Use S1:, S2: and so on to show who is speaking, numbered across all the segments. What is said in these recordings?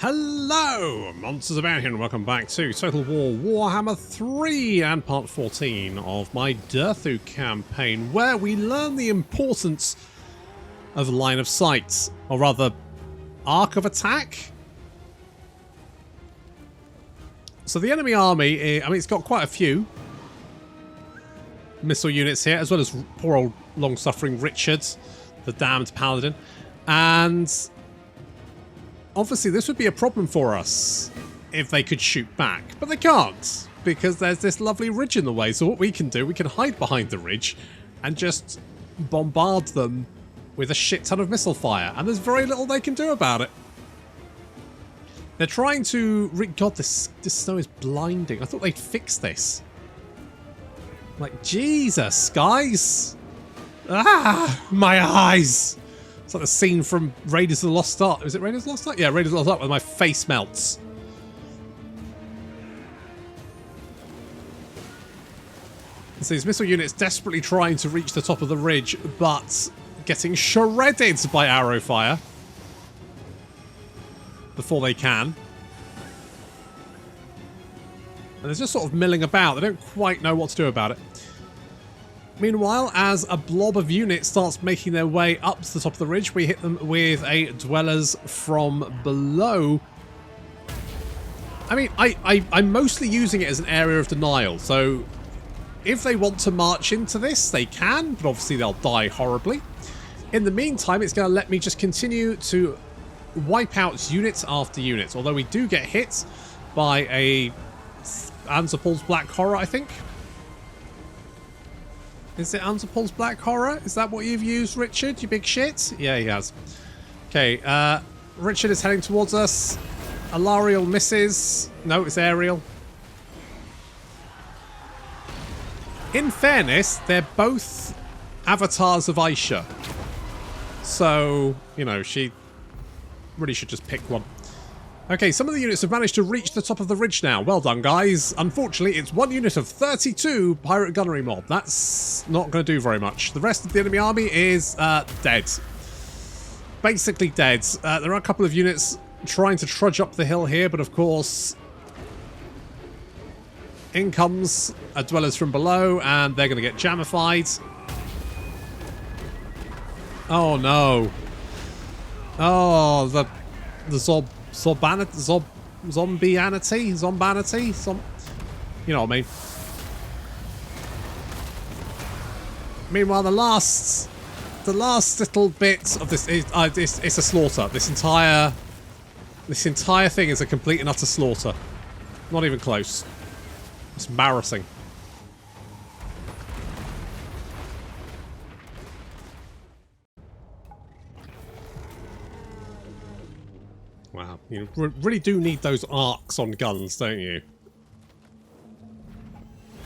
S1: Hello, monsters about here, and welcome back to Total War Warhammer 3 and part 14 of my Durthu campaign, where we learn the importance of line of sight, or rather, arc of attack. So the enemy army, I mean, it's got quite a few missile units here, as well as poor old long-suffering Richard, the damned paladin, and obviously this would be a problem for us if they could shoot back, but they can't because there's this lovely ridge in the way. So what we can do, we can hide behind the ridge and just bombard them with a shit ton of missile fire, and there's very little they can do about it. They're trying to... God, this snow is blinding. I thought they'd fix this. Like, Jesus, guys. Ah, my eyes. It's like the scene from Raiders of the Lost Ark. Is it Raiders of the Lost Ark? Yeah, Raiders of the Lost Ark, where my face melts. So these missile units desperately trying to reach the top of the ridge, but getting shredded by arrow fire before they can. And they're just sort of milling about. They don't quite know what to do about it. Meanwhile, as a blob of units starts making their way up to the top of the ridge, we hit them with a Dwellers from below. I mean, I'm mostly using it as an area of denial, so if they want to march into this, they can, but obviously they'll die horribly. In the meantime, it's going to let me just continue to wipe out units after units, although we do get hit by a Anzapol's Black Horror, I think. Is it Anzapol's Black Horror? Is that what you've used, Richard, you big shit? Yeah, he has. Okay, Richard is heading towards us. Alariel misses. No, it's Ariel. In fairness, they're both avatars of Aisha. So, you know, she really should just pick one. Okay, some of the units have managed to reach the top of the ridge now. Well done, guys. Unfortunately, it's one unit of 32 pirate gunnery mob. That's not going to do very much. The rest of the enemy army is dead. Basically dead. There are a couple of units trying to trudge up the hill here, but of course, in comes a Dwellers from below, and they're going to get jamified. Oh no. Oh, the zombianity? You know what I mean. Meanwhile, the last little bit of this is it's a slaughter. This entire thing is a complete and utter slaughter. Not even close. It's embarrassing. Wow, you really do need those arcs on guns, don't you?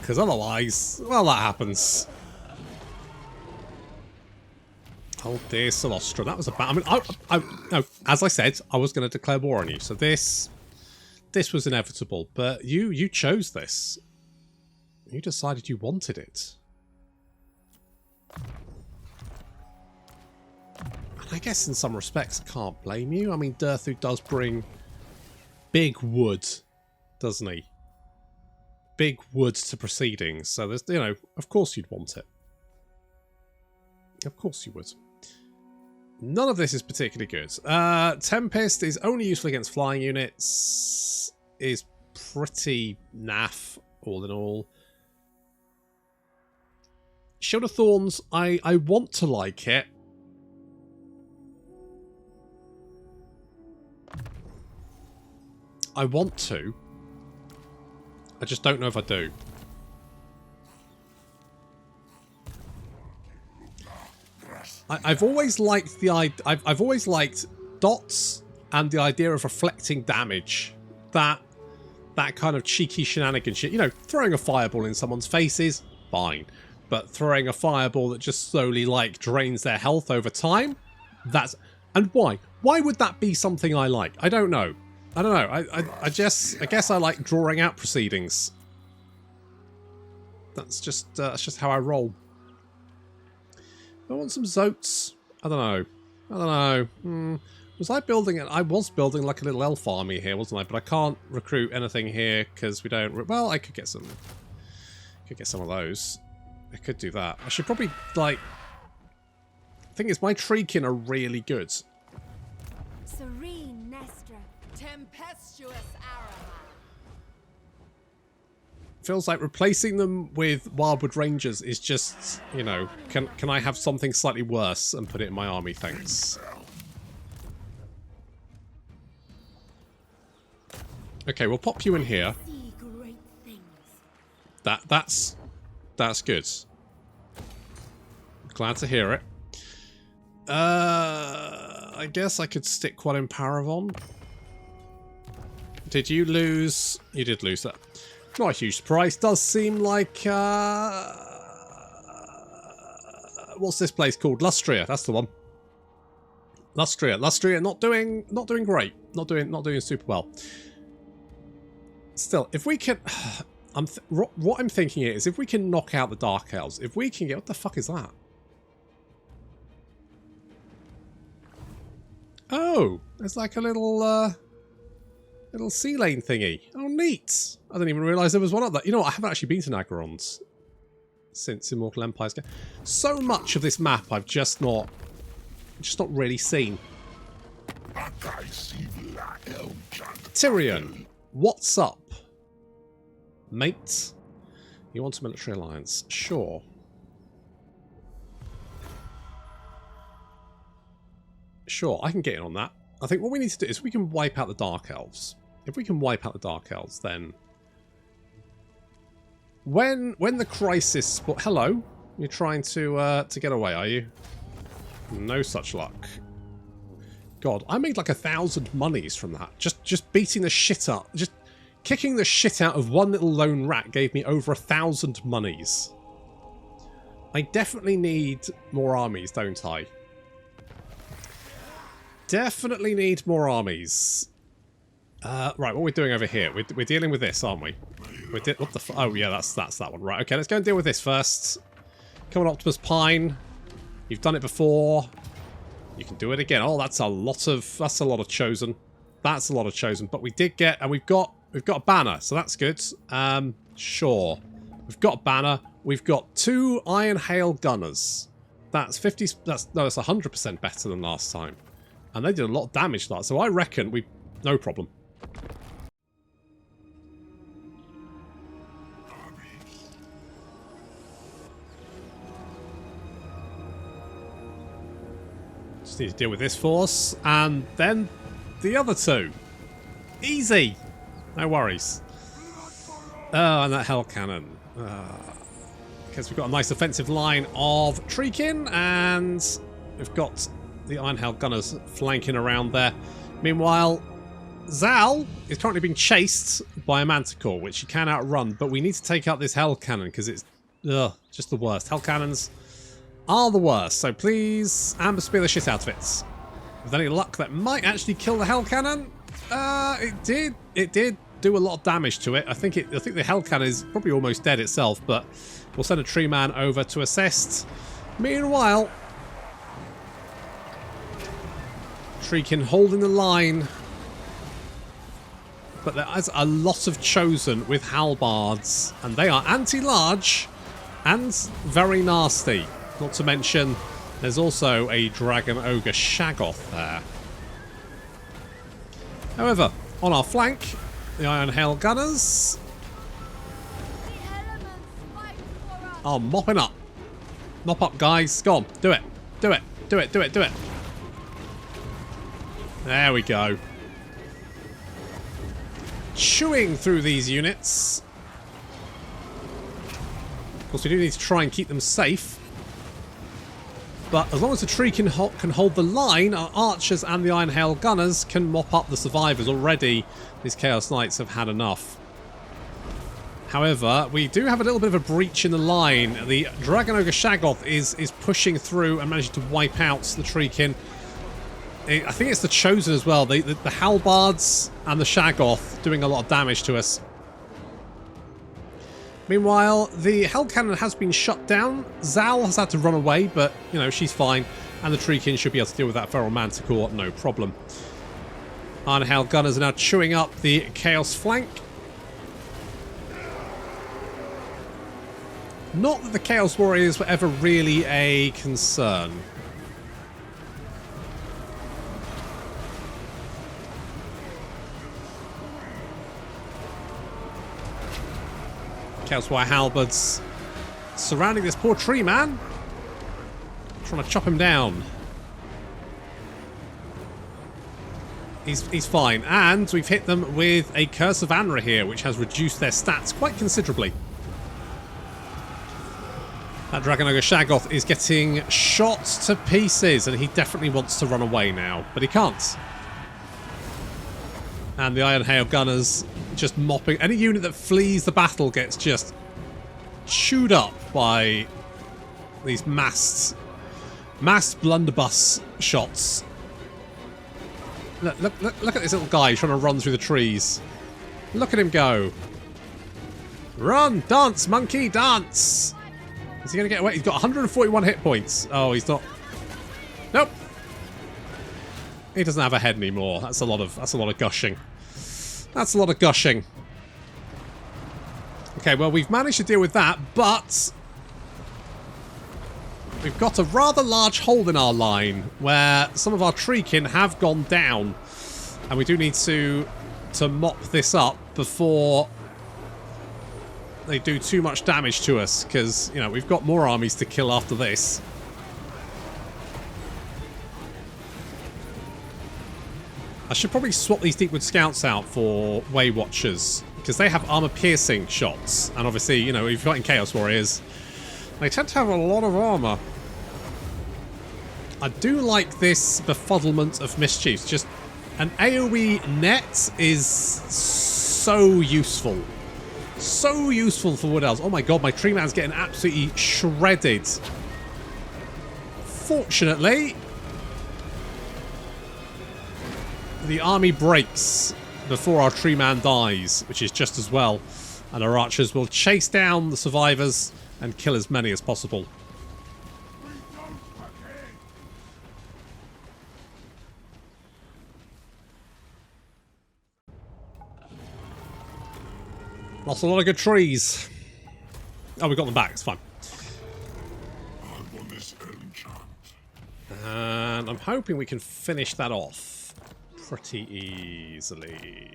S1: Because otherwise, well, that happens. Oh dear, Celostra, that was a bad... I mean, no, as I said, I was going to declare war on you, so this was inevitable, but you chose this. You decided you wanted it. I guess in some respects I can't blame you. I mean, Durthu does bring big wood, doesn't he? Big wood to proceedings. So there's, you know, of course you'd want it. Of course you would. None of this is particularly good. Tempest is only useful against flying units. Is pretty naff, all in all. Shield of Thorns, I want to like it. I want to. I just don't know if I do. I've always liked the I've always liked dots and the idea of reflecting damage. That kind of cheeky shenanigan shit. You know, throwing a fireball in someone's faces, fine. But throwing a fireball that just slowly, like, drains their health over time, that's... And why? Why would that be something I like? I don't know. I don't know. I guess I like drawing out proceedings. That's just how I roll. I want some Zotes. I don't know. Was I building it? I was building like a little elf army here, wasn't I? But I can't recruit anything here because we don't... Well, I could get some... Could get some of those. I could do that. I should probably, like... The thing is, my Treekin are really good.
S2: Serene Nestra, tempestuous Arama.
S1: Feels like replacing them with Wildwood Rangers is just, you know, can I have something slightly worse and put it in my army? Thanks. Okay, we'll pop you in here. That's good. Glad to hear it. I guess I could stick one in Paravon. Did you lose? You did lose that. Not a huge surprise. Does seem like what's this place called? Lustria. That's the one. Lustria not doing great. Not doing super well. Still, if we can... what I'm thinking here is if we can knock out the Dark Elves, if we can get... What the fuck is that? Oh, there's like a little sea lane thingy. Oh, neat. I didn't even realise there was one of that. You know what? I haven't actually been to Nagarons since Immortal Empires. So much of this map I've just not really seen. Tyrion, what's up? Mate, you want a military alliance? Sure. Sure, I can get in on that. I think what we need to do is we can wipe out the Dark Elves. If we can wipe out the Dark Elves, then... When the crisis... Hello? You're trying to get away, are you? No such luck. God, I made like 1,000 monies from that. Just beating the shit up. Just... Kicking the shit out of one little lone rat gave me over 1,000 monies. I definitely need more armies, don't I? Definitely need more armies. Right, what are we doing over here? We're dealing with this, aren't we? What the oh, yeah, that's that one. Right, okay, let's go and deal with this first. Come on, Optimus Pine. You've done it before. You can do it again. Oh, that's a lot of chosen. That's a lot of chosen. But we did get... And we've got a banner, so that's good. Sure. We've got a banner. We've got 2 Iron Hail Gunners. That's 50... That's 100% better than last time. And they did a lot of damage to that, so I reckon we... No problem. Just need to deal with this force, and then the other 2. Easy! No worries. Oh, and that Hell Cannon. Because we've got a nice offensive line of Treekin, and we've got the Iron Hail Gunners flanking around there. Meanwhile, Zal is currently being chased by a Manticore, which he can outrun, but we need to take out this Hell Cannon because it's just the worst. Hell Cannons are the worst, so please Amber Spear the shit out of it. With any luck, that might actually kill the Hell Cannon. It did do a lot of damage to it. I think the Hell Cannon is probably almost dead itself, but we'll send a Tree Man over to assist. Meanwhile, Treekin holding the line. But there is a lot of chosen with halbards, and they are anti-large and very nasty. Not to mention, there's also a Dragon Ogre Shaggoth there. However, on our flank, the Iron Hail Gunners are mopping up. Mop up, guys. Go on, do it. Do it. Do it. Do it. Do it. There we go. Chewing through these units. Of course, we do need to try and keep them safe. But as long as the tree can hold the line, our archers and the Iron Hail Gunners can mop up the survivors. Already, these Chaos Knights have had enough. However, we do have a little bit of a breach in the line. The Dragon Ogre Shaggoth is pushing through and managing to wipe out the Treekin. I think it's the Chosen as well. The Halbards and the Shaggoth doing a lot of damage to us. Meanwhile, the Hell Cannon has been shut down. Zal has had to run away, but, you know, she's fine. And the Treekin should be able to deal with that Feral Manticore, no problem. Iron Hail Gunners are now chewing up the Chaos flank. Not that the Chaos Warriors were ever really a concern. Chaos Warrior Halberds surrounding this poor tree man. Trying to chop him down. He's fine. And we've hit them with a Curse of Anra here, which has reduced their stats quite considerably. That Dragon Ogre Shaggoth is getting shot to pieces, and he definitely wants to run away now, but he can't. And the Iron Hail Gunners just mopping. Any unit that flees the battle gets just chewed up by these massed blunderbuss shots. Look at this little guy trying to run through the trees. Look at him go. Run! Dance, monkey, dance! Is he going to get away? He's got 141 hit points. Oh, he's not. Nope. He doesn't have a head anymore. That's a lot of gushing. That's a lot of gushing. Okay, well, we've managed to deal with that, but we've got a rather large hole in our line where some of our Treekin have gone down, and we do need to mop this up before they do too much damage to us, because, you know, we've got more armies to kill after this. I should probably swap these Deepwood Scouts out for Way Watchers, because they have armor-piercing shots, and obviously, you know, if you've got in Chaos Warriors, they tend to have a lot of armor. I do like this Befuddlement of Mischiefs. Just an AoE net is so useful. So useful for Wood Elves. Oh my god, my Tree Man's getting absolutely shredded. Fortunately, the army breaks before our Tree Man dies, which is just as well. And our archers will chase down the survivors and kill as many as possible. Lost a lot of good trees. Oh, we got them back. It's fine. And I'm hoping we can finish that off pretty easily.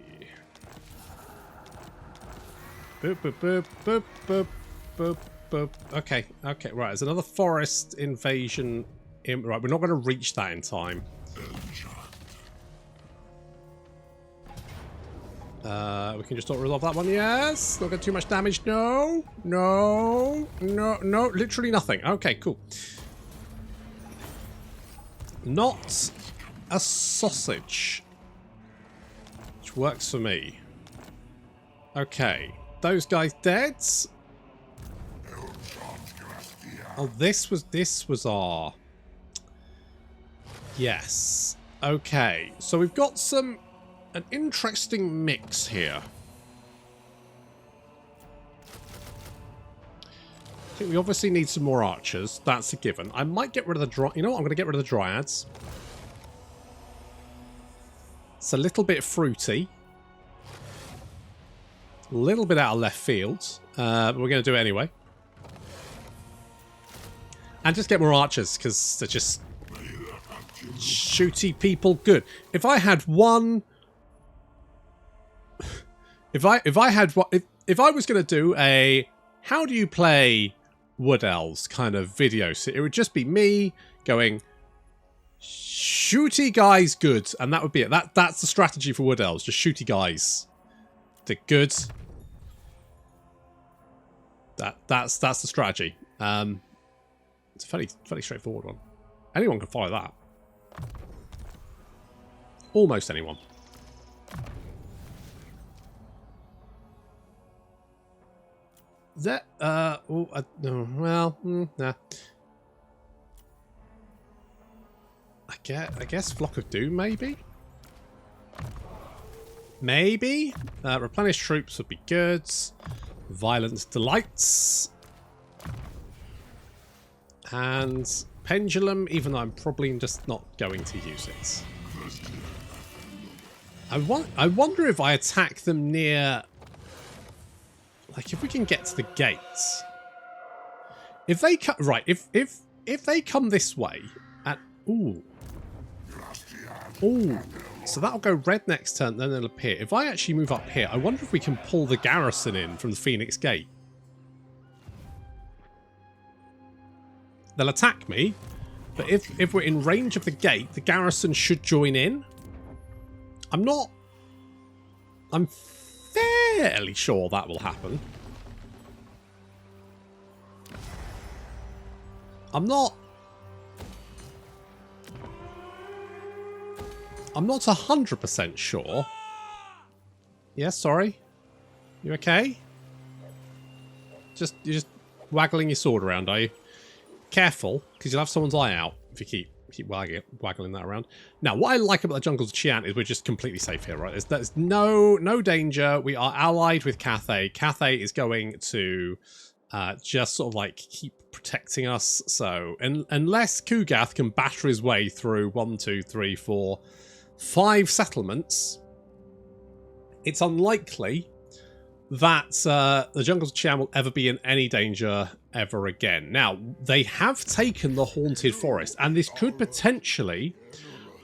S1: Boop, boop, boop, boop, boop, boop, boop. Okay, okay, right. There's another forest invasion. Right, we're not going to reach that in time. We can just resolve that one, yes. Not get too much damage, no. No, no, no, literally nothing. Okay, cool. Not a sausage. Which works for me. Okay, those guys dead. Oh, this was our... Yes. Okay, so we've got an interesting mix here. I think we obviously need some more archers. That's a given. I might get rid of the you know what? I'm going to get rid of the dryads. It's a little bit fruity. A little bit out of left field. But we're going to do it anyway. And just get more archers, because they're just shooty people good. If I had one... If I was going to do a how do you play Wood Elves kind of video, so it would just be me going shooty guys good, and that would be it. That's the strategy for Wood Elves, just shooty guys. They're good. That's the strategy. It's a fairly straightforward one. Anyone can follow that. Almost anyone. That, well, nah. I guess Flock of Doom, maybe? Maybe? Replenish troops would be good. Violent Delights. And Pendulum, even though I'm probably just not going to use it. I wonder if I attack them near... Like, if we can get to the gates. If they cut... Right, if they come this way... And, ooh. Ooh. So that'll go red next turn, then they'll appear. If I actually move up here, I wonder if we can pull the garrison in from the Phoenix Gate. They'll attack me, but if we're in range of the gate, the garrison should join in. I'm fairly sure that will happen. I'm not 100% sure. Yeah, sorry. You okay? You're just waggling your sword around, are you? Careful, because you'll have someone's eye out if you keep waggling that around. Now, what I like about the Jungles of Qian is we're just completely safe here, right? There's no danger. We are allied with Cathay. Cathay is going to just sort of like keep protecting us. So, unless Kugath can batter his way through 1, 2, 3, 4, 5 settlements, it's unlikely that the Jungles of Qian will ever be in any danger ever again. Now, they have taken the Haunted Forest, and this could potentially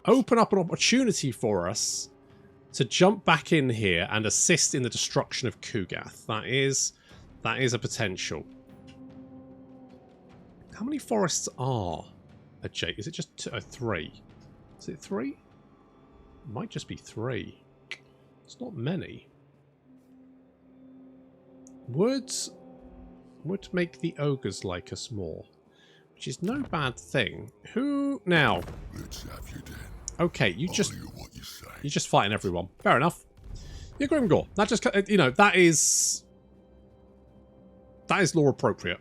S1: open up an opportunity for us to jump back in here and assist in the destruction of Kugath. That is a potential. How many forests are adjacent? Is it just 3? Is it 3? It might just be 3. It's not many. Would make the ogres like us more, which is no bad thing. Who now?
S3: Let's have you then.
S1: Okay, you're just fighting everyone. Fair enough. You're Grimgor. That just, you know, that is lore appropriate.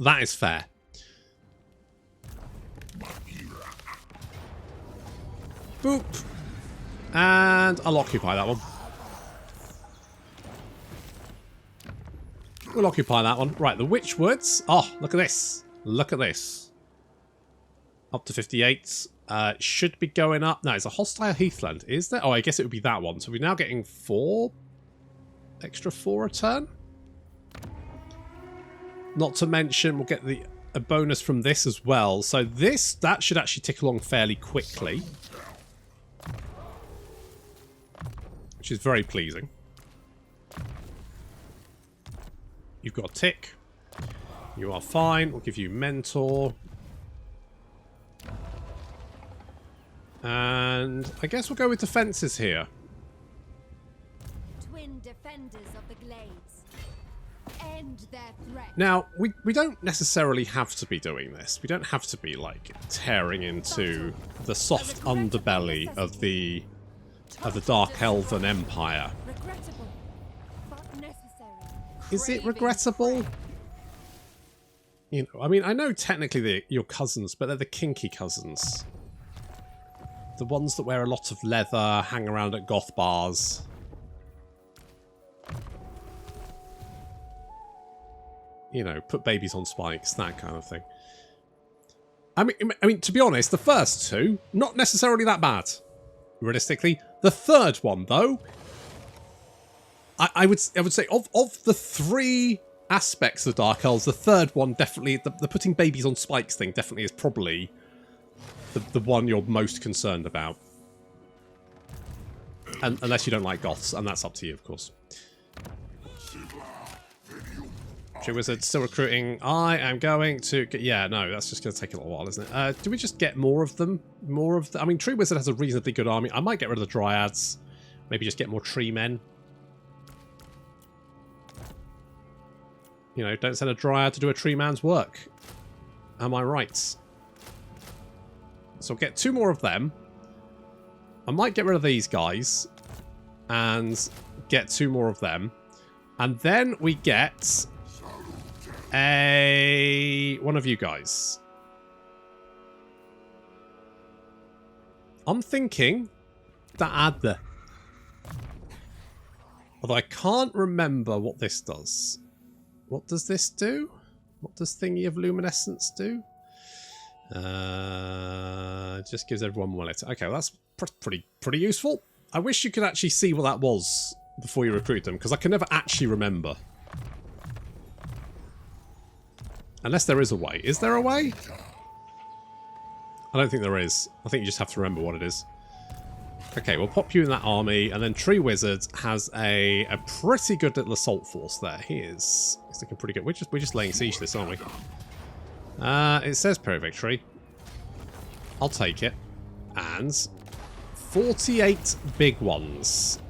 S1: That is fair. Boop. And I'll occupy that one. We'll occupy that one. Right, the Witchwoods. Oh, look at this. Look at this. Up to 58. Should be going up. No, it's a hostile heathland. Is there? Oh, I guess it would be that one. So we're now getting 4. Extra 4 a turn. Not to mention, we'll get a bonus from this as well. So that should actually tick along fairly quickly. Which is very pleasing. You've got a tick. You are fine. We'll give you Mentor. And I guess we'll go with defenses here.
S2: Twin defenders of the glades. End their threat.
S1: Now, we don't necessarily have to be doing this. We don't have to be, like, tearing into the soft underbelly of the Dark Elven Empire.
S2: Regrettable, but necessary.
S1: Is it regrettable? You know, I mean, I know technically they're your cousins, but they're the kinky cousins. The ones that wear a lot of leather, hang around at goth bars. You know, put babies on spikes, that kind of thing. I mean, to be honest, the first 2, not necessarily that bad. Realistically. The third one, though, I would say of the 3 aspects of Dark Elves, the third one definitely, the putting babies on spikes thing definitely is probably the one you're most concerned about. And unless you don't like goths, and that's up to you, of course. Tree Wizard still recruiting. I am going to get, yeah, no, that's just going to take a little while, isn't it? Do we just get more of them? I mean, Tree Wizard has a reasonably good army. I might get rid of the Dryads. Maybe just get more Tree Men. You know, don't send a Dryad to do a Tree Man's work. Am I right? So I'll get 2 more of them. I might get rid of these guys. And get 2 more of them. And then we get one of you guys. I'm thinking that although I can't remember what this does. What does this do? What does Thingy of Luminescence do? Just gives everyone more litter. Okay, well that's pretty useful. I wish you could actually see what that was before you recruit them, because I can never actually remember. Unless there is a way. Is there a way? I don't think there is. I think you just have to remember what it is. Okay, we'll pop you in that army, and then Tree Wizard has a pretty good little assault force there. He's looking pretty good. We're just laying siege to this, aren't we? It says Pyrrhic Victory. I'll take it. And 48 big ones.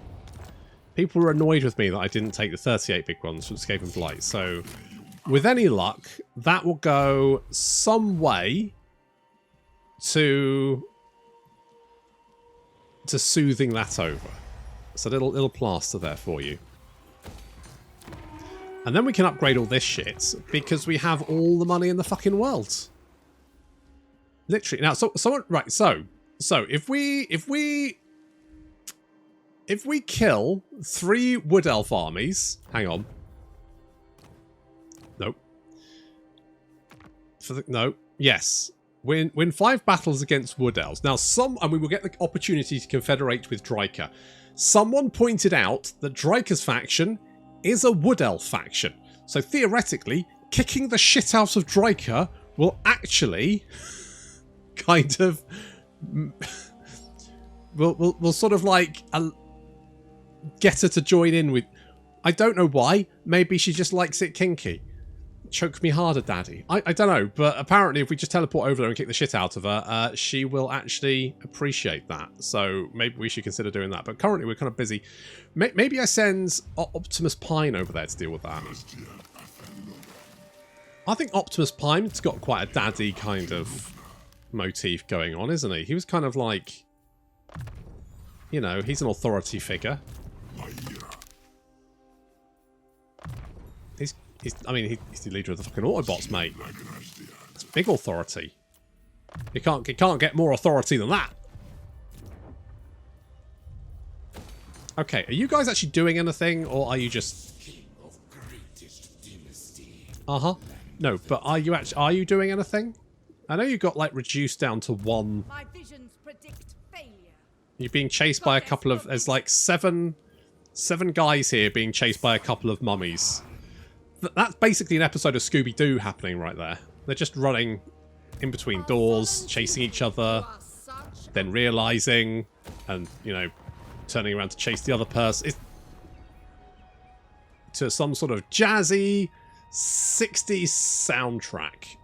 S1: People were annoyed with me that I didn't take the 38 big ones from Skaven Blight. So, with any luck, that will go some way to soothing that over. So little plaster there for you. And then we can upgrade all this shit because we have all the money in the fucking world. Literally. Now, so if we kill 3 Wood Elf armies, hang on. Nope. No. Yes. Win 5 battles against Wood Elves. Now, and we will get the opportunity to confederate with Dryker. Someone pointed out that Dryker's faction is a Wood Elf faction. So theoretically, kicking the shit out of Dryker will actually kind of will sort of like get her to join in with. I don't know why. Maybe she just likes it kinky. Choke me harder, daddy. I don't know, but apparently if we just teleport over there and kick the shit out of her, she will actually appreciate that. So maybe we should consider doing that. But currently we're kind of busy. Maybe I send Optimus Pine over there to deal with that. I think Optimus Pine's got quite a daddy kind of motif going on, isn't he? He was kind of like, you know, he's an authority figure. He's the leader of the fucking Autobots, mate. It's big authority. You can't get more authority than that. Okay, are you guys actually doing anything, or are you just? No, but are you doing anything? I know you got like reduced down to 1.
S2: My visions predict failure.
S1: You're being chased by a couple of. There's like seven guys here being chased by a couple of mummies. That's basically an episode of Scooby-Doo happening right there. They're just running in between doors, chasing each other, then realising, and, you know, turning around to chase the other person. To some sort of jazzy 60s soundtrack.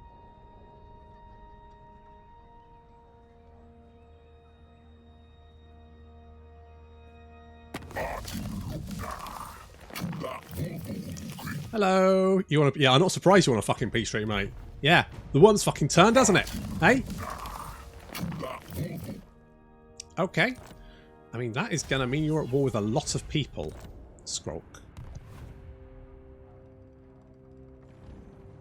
S1: Hello. You want to? Yeah, I'm not surprised you want a fucking peace treaty, mate. Yeah, the one's fucking turned, hasn't it? Hey. Okay. I mean, that is gonna mean you're at war with a lot of people, Skrulk.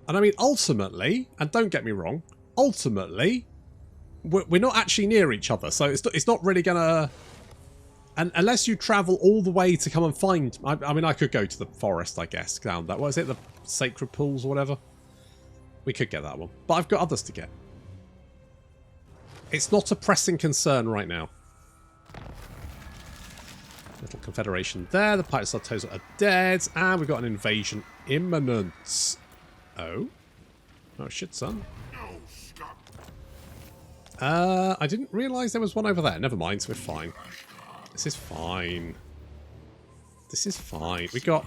S1: And I mean, ultimately, and don't get me wrong, ultimately, we're not actually near each other, so it's not really gonna. And unless you travel all the way to come and find... I mean, I could go to the forest, I guess, down that. What is it? The Sacred Pools or whatever? We could get that one. But I've got others to get. It's not a pressing concern right now. Little confederation there. The Pirates of Toes are dead. And we've got an invasion imminent. Oh. Oh, shit, son. I didn't realise there was one over there. Never mind, so we're fine. This is fine. This is fine. We got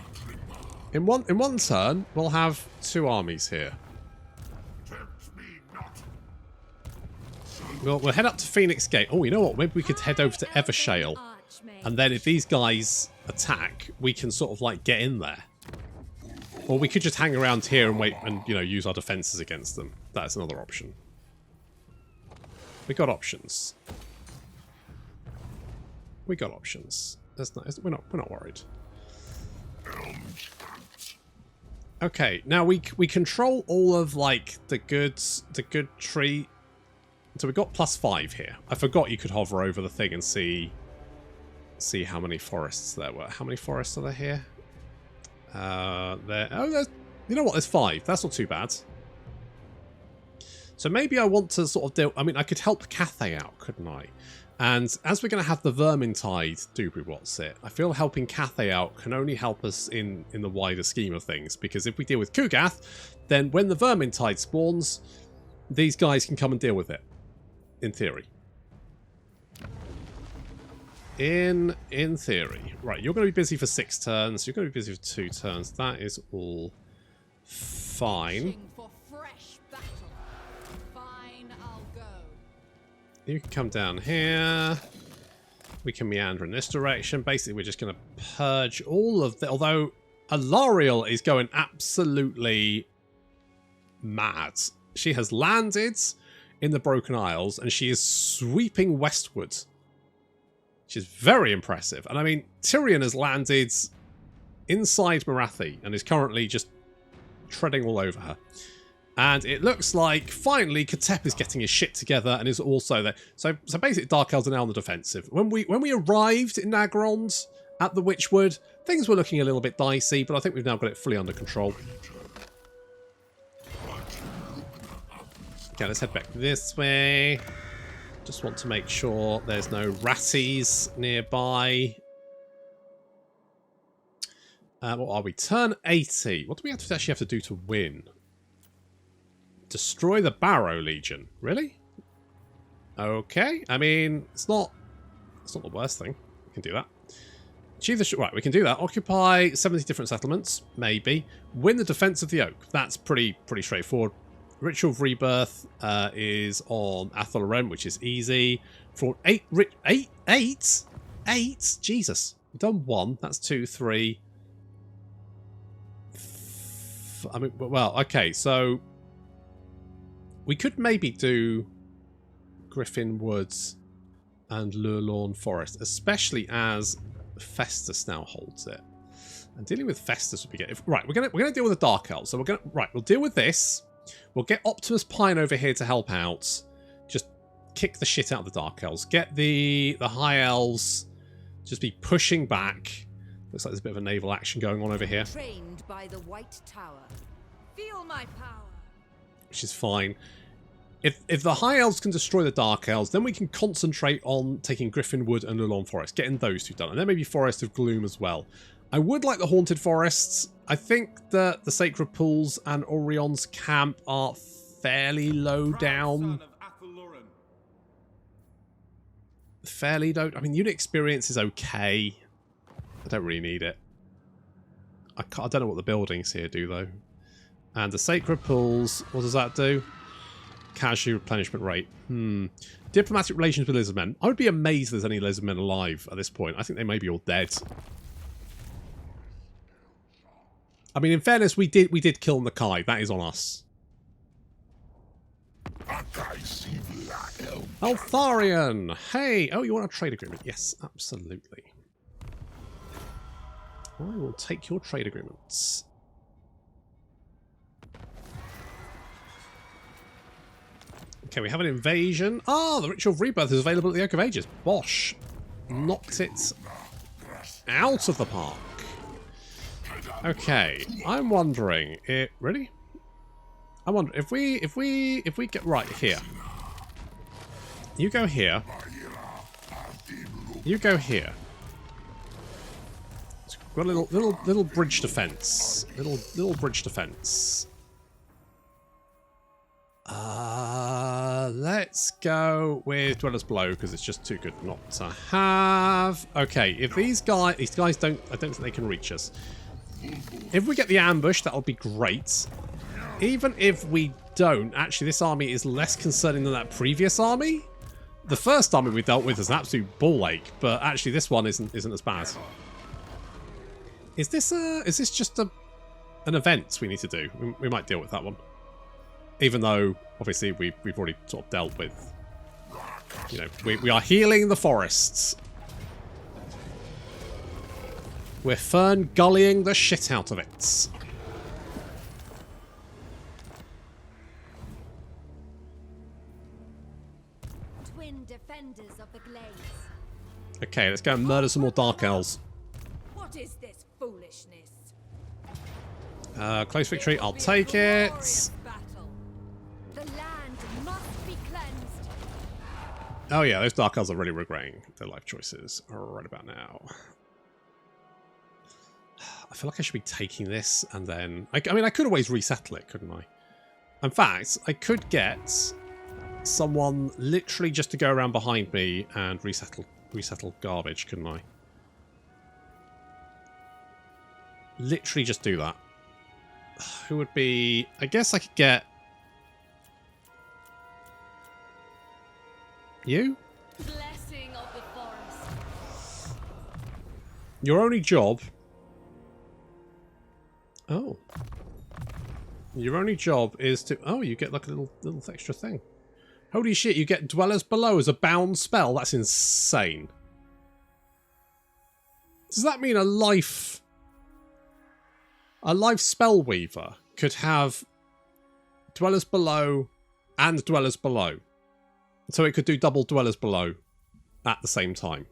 S1: in one turn we'll have 2 armies here. We'll head up to Phoenix Gate. Oh, you know what? Maybe we could head over to Evershale, and then if these guys attack, we can sort of like get in there. Or we could just hang around here and wait and, you know, use our defenses against them. That's another option. We got options. We got options. That's nice. We're not worried. Okay, now we control all of like the good tree. So we got +5 here. I forgot you could hover over the thing and see how many forests there were. How many forests are there here? There. Oh, You know what? There's 5. That's not too bad. So maybe I want to sort of deal... I mean, I could help Cathay out, couldn't I? And as we're going to have the Vermintide what's it? I feel helping Cathay out can only help us in the wider scheme of things. Because if we deal with Kugath, then when the Vermintide spawns, these guys can come and deal with it. In theory. In theory. Right, you're going to be busy for 6 turns. You're going to be busy for 2 turns. That is all fine. You can come down here. We can meander in this direction. Basically, we're just going to purge all of the... Although, Alariel is going absolutely mad. She has landed in the Broken Isles, and she is sweeping westward. Which is very impressive. And I mean, Tyrion has landed inside Marathi, and is currently just treading all over her. And it looks like, finally, Katep is getting his shit together and is also there. So basically, Dark Elves are now on the defensive. When we arrived in Nagrond at the Witchwood, things were looking a little bit dicey, but I think we've now got it fully under control. Okay, let's head back this way. Just want to make sure there's no ratties nearby. What are we? Turn 80. What do we actually have to do to win? Destroy the Barrow Legion. Really? Okay. I mean, it's not the worst thing. We can do that. Achieve the... Right, we can do that. Occupy 70 different settlements. Maybe. Win the Defense of the Oak. That's pretty straightforward. Ritual of Rebirth is on Athelaren, which is easy. For 8? Jesus. We've done 1. That's 2, 3. I mean, well, okay, so... We could maybe do Griffin Woods and Lurlawn Forest, especially as Festus now holds it. And dealing with Festus would be good. Right, we're gonna deal with the Dark Elves. So we'll deal with this. We'll get Optimus Pine over here to help out. Just kick the shit out of the Dark Elves. Get the High Elves. Just be pushing back. Looks like there's a bit of a naval action going on over here.
S2: Trained by the White Tower. Feel my power.
S1: Which is fine. If the High Elves can destroy the Dark Elves, then we can concentrate on taking Griffin Wood and Lurlawn Forest, getting those 2 done. And then maybe Forest of Gloom as well. I would like the Haunted Forests. I think that the Sacred Pools and Orion's Camp are fairly low down. Fairly low. I mean, unit experience is okay. I don't really need it. I don't know what the buildings here do, though. And the Sacred Pools, what does that do? Casual replenishment rate. Diplomatic relations with lizardmen. I would be amazed if there's any lizardmen alive at this point. I think they may be all dead. I mean, in fairness, we did kill Nakai. That is on us. Altharion! Hey! Oh, you want a trade agreement? Yes, absolutely. I will take your trade agreements. Okay, we have an invasion. Ah, the Ritual of Rebirth is available at the Oak of Ages. Bosh. Knocked it out of the park. Okay, I'm wondering... really? I wonder if we get right here. You go here. You go here. Got a little bridge defense. Little bridge defense. Let's go with Dwellers Below because it's just too good not to have. Okay, if these guys don't, I don't think they can reach us. If we get the ambush, that'll be great. Even if we don't, actually, this army is less concerning than that previous army. The first army we dealt with is an absolute ball ache, but actually, this one isn't as bad. Is this just an event we need to do? We might deal with that one. Even though, obviously, we've already sort of dealt with, you know, we are healing the forests. We're fern gullying the shit out of it.
S2: Twin defenders of the glades.
S1: Okay, let's go and murder some more Dark Elves.
S2: What is this foolishness?
S1: Close victory, I'll take it.
S2: The land must be cleansed.
S1: Oh yeah, those Dark Elves are really regretting their life choices right about now. I feel like I should be taking this and then... I mean, I could always resettle it, couldn't I? In fact, I could get someone literally just to go around behind me and resettle garbage, couldn't I? Literally just do that. Who would be... I guess I could get... You?
S2: Blessing of the forest.
S1: Your only job... Oh. Your only job is to... Oh, you get like a little extra thing. Holy shit, you get Dwellers Below as a bound spell? That's insane. Does that mean a life spell weaver could have Dwellers Below and Dwellers Below? So it could do double Dwellers Below at the same time.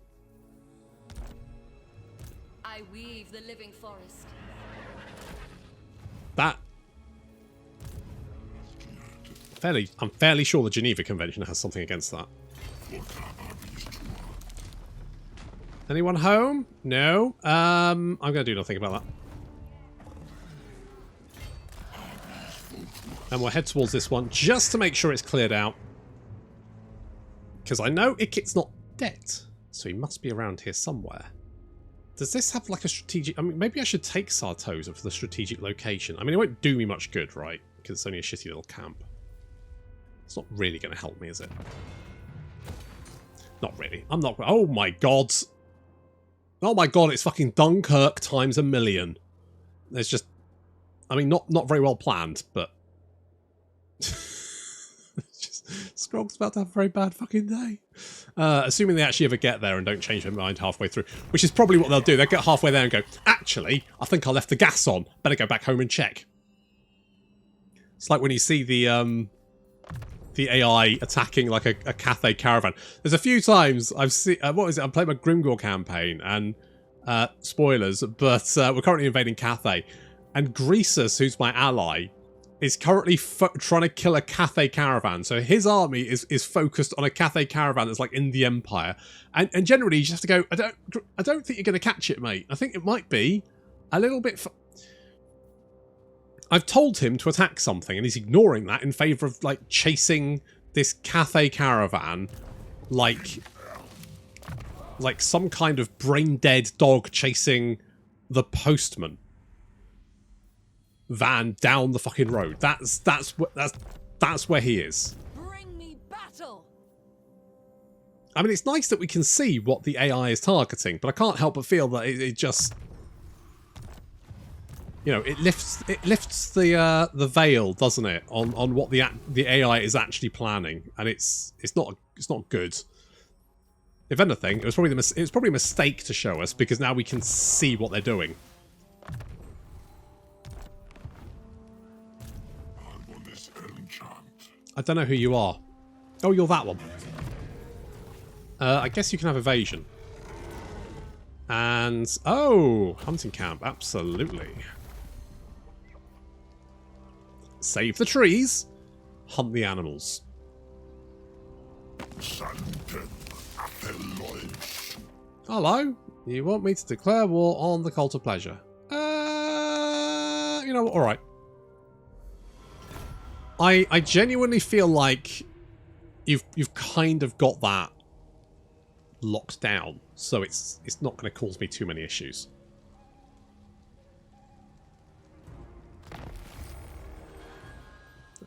S2: I weave the living forest.
S1: That... I'm fairly sure the Geneva Convention has something against that. Anyone home? No. I'm going to do nothing about that. And we'll head towards this one just to make sure it's cleared out. Because I know Ikit's not dead, so he must be around here somewhere. Does this have like a strategic... I mean, maybe I should take Sartosa for the strategic location. I mean, it won't do me much good, right? Because it's only a shitty little camp. It's not really going to help me, is it? Not really. I'm not... Oh my god! Oh my god, it's fucking Dunkirk times 1,000,000. There's just... I mean, not very well planned, but... Scrog's about to have a very bad fucking day. Assuming they actually ever get there and don't change their mind halfway through. Which is probably what they'll do. They'll get halfway there and go, actually, I think I left the gas on. Better go back home and check. It's like when you see the AI attacking like a Cathay caravan. There's a few times I've seen... what is it? I'm playing my Grimgor campaign and... spoilers, but we're currently invading Cathay. And Greasus, who's my ally... is currently trying to kill a Cathay caravan. So his army is focused on a Cathay caravan that's like in the Empire. And generally you just have to go, I don't think you're going to catch it, mate. I think it might be a little bit... I've told him to attack something and he's ignoring that in favour of like chasing this Cathay caravan like some kind of brain-dead dog chasing the postman van down the fucking road. That's where he is.
S2: Bring me battle.
S1: I mean, it's nice that we can see what the AI is targeting, but I can't help but feel that it just, you know, it lifts the veil, doesn't it, on what the AI is actually planning, and it's not good. If anything, it was probably a mistake to show us because now we can see what they're doing. I don't know who you are. Oh, you're that one. I guess you can have evasion. And... oh! Hunting camp. Absolutely. Save the trees. Hunt the animals. Hello? You want me to declare war on the Cult of Pleasure? You know what? Alright. I genuinely feel like you've kind of got that locked down, so it's not going to cause me too many issues.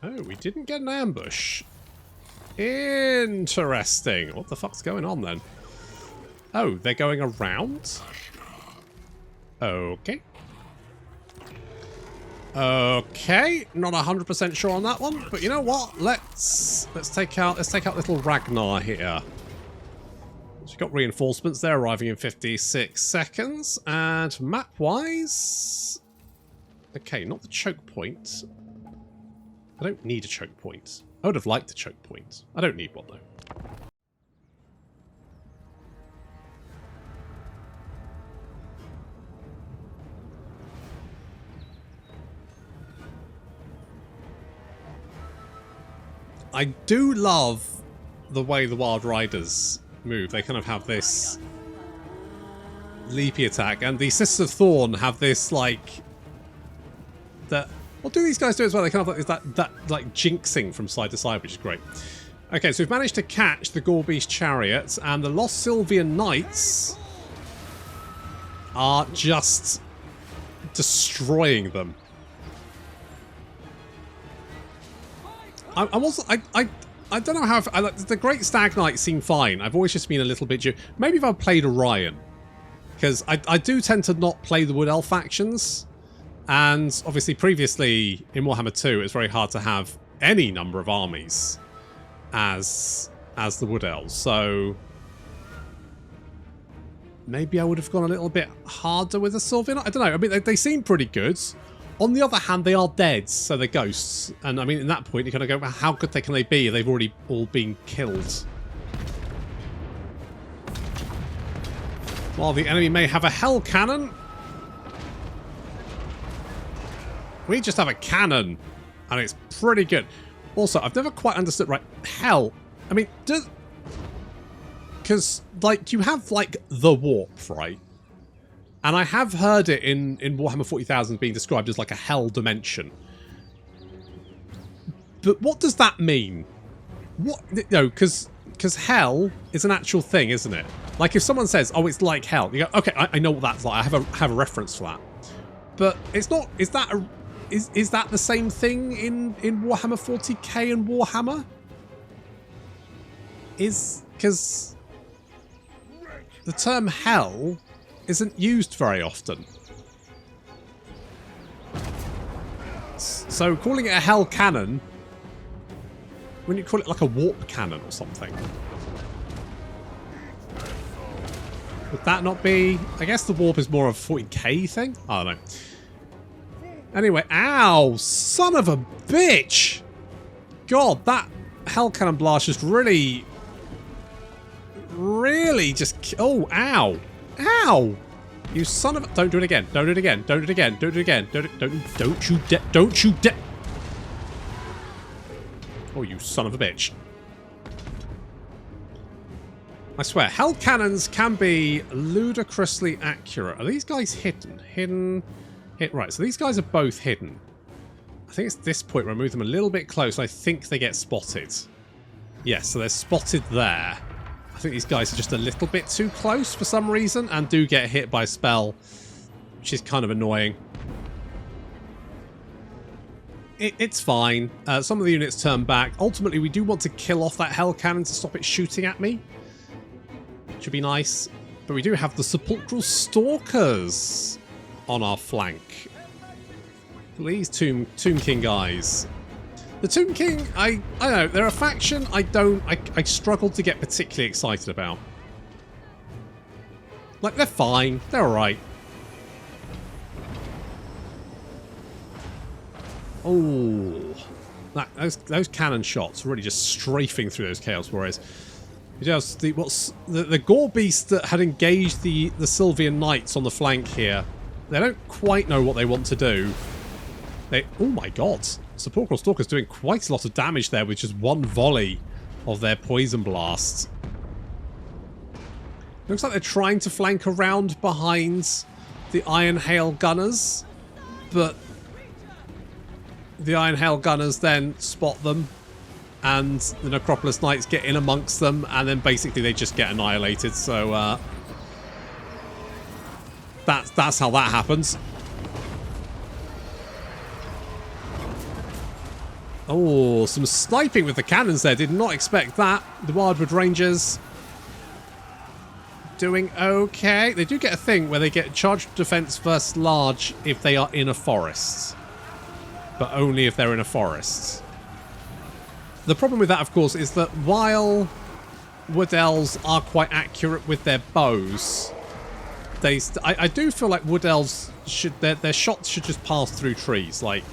S1: Oh, we didn't get an ambush. Interesting. What the fuck's going on then? Oh, they're going around? Okay. Okay, not 100% sure on that one, but you know what? Let's take out little Ragnar here. So we've got reinforcements. They're arriving in 56 seconds, and map-wise, okay, not the choke point. I don't need a choke point. I would have liked a choke point. I don't need one though. I do love the way the Wild Riders move. They kind of have this leapy attack, and the Sisters of Thorn have this like that. Well, do these guys do it as well? They kind of like that like jinxing from side to side, which is great. Okay, so we've managed to catch the Gorbeast chariots, and the Lost Sylvian Knights are just destroying them. I don't know how... the Great Stag Knights seem fine. I've always just been a little bit... Maybe if I played Orion. Because I do tend to not play the Wood Elf factions. And obviously previously in Warhammer 2 it's very hard to have any number of armies as the Wood Elves. So maybe I would have gone a little bit harder with the Sylvian. I don't know. I mean, they seem pretty good. On the other hand, they are dead, so they're ghosts. And I mean, in that point, you kind of go, well, how good can they be if they've already all been killed? While the enemy may have a hell cannon, we just have a cannon, and it's pretty good. Also, I've never quite understood, right, hell, I mean, because, like, you have, like, the warp, right? And I have heard it in Warhammer 40,000 being described as like a hell dimension. But what does that mean? What? No, because hell is an actual thing, isn't it? Like if someone says, "Oh, it's like hell," you go, "Okay, I know what that's like. I have a reference for that." But it's not. Is that the same thing in Warhammer 40k and Warhammer? Because the term hell isn't used very often. So calling it a hell cannon, when you call it like a warp cannon or something, would that not be... I guess the warp is more of a 40k thing? I don't know. Anyway, ow! Son of a bitch! God, that hell cannon blast just really just... Oh, ow! Ow! You son of a... Don't do it again. Don't do it again. Don't do it again. Don't do it again. Don't you dare. Oh, you son of a bitch. I swear, hell cannons can be ludicrously accurate. Are these guys hidden? Hidden. Right, so these guys are both hidden. I think it's this point where I move them a little bit close. I think they get spotted. Yes, so they're spotted there. I think these guys are just a little bit too close for some reason and do get hit by a spell, which is kind of annoying. It's fine. Some of the units turn back. Ultimately, we do want to kill off that hell cannon to stop it shooting at me. Should be nice. But we do have the Sepulchral Stalkers on our flank. These Tomb King guys. The Tomb King, I don't know, they're a faction I struggle to get particularly excited about. Like, they're fine. They're alright. Oh. Those cannon shots really just strafing through those Chaos Warriors. Just the Gorbeast that had engaged the Sylvian Knights on the flank here. They don't quite know what they want to do. Oh my god. Sepulchral Stalker's doing quite a lot of damage there with just one volley of their poison blasts. Looks like they're trying to flank around behind the Iron Hail Gunners, but the Iron Hail Gunners then spot them, and the Necropolis Knights get in amongst them, and then basically they just get annihilated. So that's how that happens. Oh, some sniping with the cannons there. Did not expect that. The Wildwood Rangers doing okay. They do get a thing where they get charged defense versus large if they are in a forest. But only if they're in a forest. The problem with that, of course, is that while Wood Elves are quite accurate with their bows, I do feel like Wood Elves their shots should just pass through trees. Like,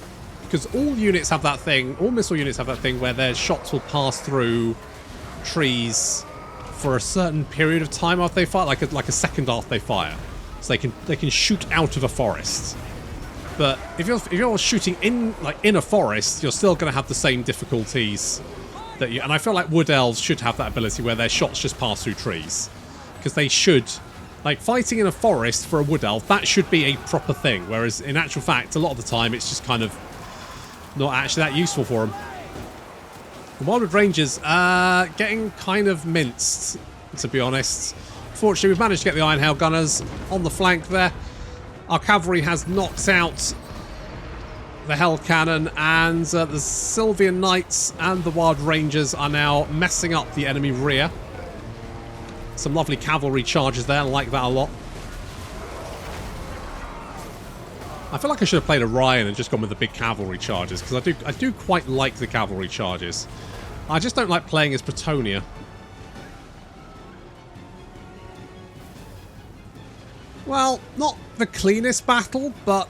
S1: because all units have that thing, all missile units have that thing where their shots will pass through trees for a certain period of time after they fire, like a second after they fire. So they can shoot out of a forest. But if you're shooting in a forest, you're still going to have the same difficulties that you, and I feel like wood elves should have that ability where their shots just pass through trees, because they should, like fighting in a forest for a wood elf, that should be a proper thing. Whereas in actual fact, a lot of the time it's just kind of not actually that useful for them. The Wildwood Rangers getting kind of minced, to be honest. Fortunately, we've managed to get the Iron Hail Gunners on the flank there. Our cavalry has knocked out the Hell Cannon, and the Sylvian Knights and the Wild Rangers are now messing up the enemy rear. Some lovely cavalry charges there. I like that a lot. I feel like I should have played Orion and just gone with the big cavalry charges, because I do quite like the cavalry charges. I just don't like playing as Bretonia. Well, not the cleanest battle, but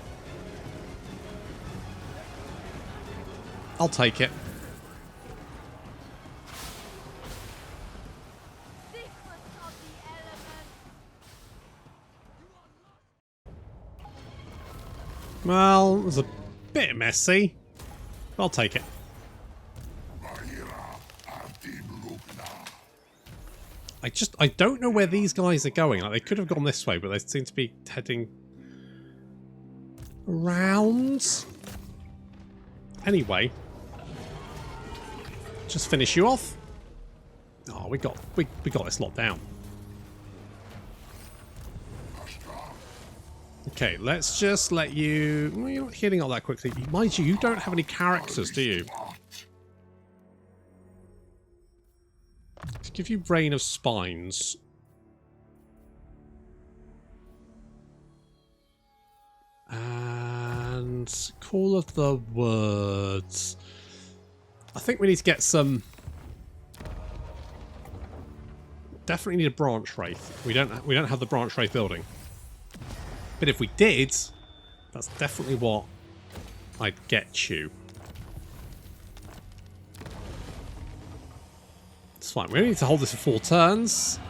S1: I'll take it. Well, it was a bit messy. I'll take it. I don't know where these guys are going. Like, they could have gone this way, but they seem to be heading around. Anyway, just finish you off. Oh, we got this locked down. Okay, let's just let you... Well, you're not healing all that quickly. Mind you, you don't have any characters, do you? Let's give you Rain of Spines. And Call of the Words. I think we need to get some... Definitely need a Branch Wraith. We don't have the Branch Wraith building. But if we did, that's definitely what I'd get you. It's fine. We only need to hold this for 4 turns.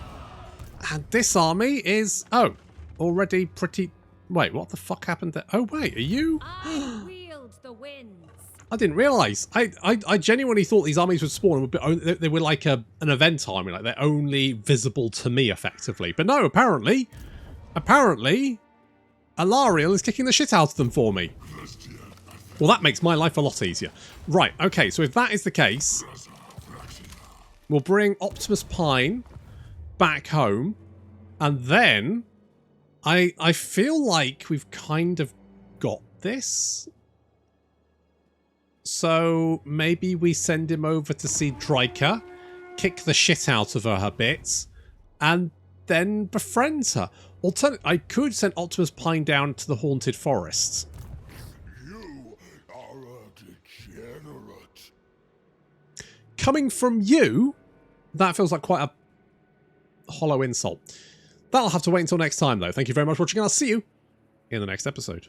S1: And this army is... Oh, already pretty... Wait, what the fuck happened there? Oh, wait, are you...
S2: I wield the winds.
S1: I didn't realise. I genuinely thought these armies would spawn. They were like an event army. Like, they're only visible to me, effectively. But no, apparently... Alariel is kicking the shit out of them for me. Well, that makes my life a lot easier. Right, okay, so if that is the case, we'll bring Optimus Pine back home, and then I feel like we've kind of got this. So maybe we send him over to see Dryka, kick the shit out of her a bit, and then befriend her. I could send Optimus Pine down to the Haunted Forests.
S3: You are a degenerate.
S1: Coming from you, that feels like quite a hollow insult. That'll have to wait until next time, though. Thank you very much for watching, and I'll see you in the next episode.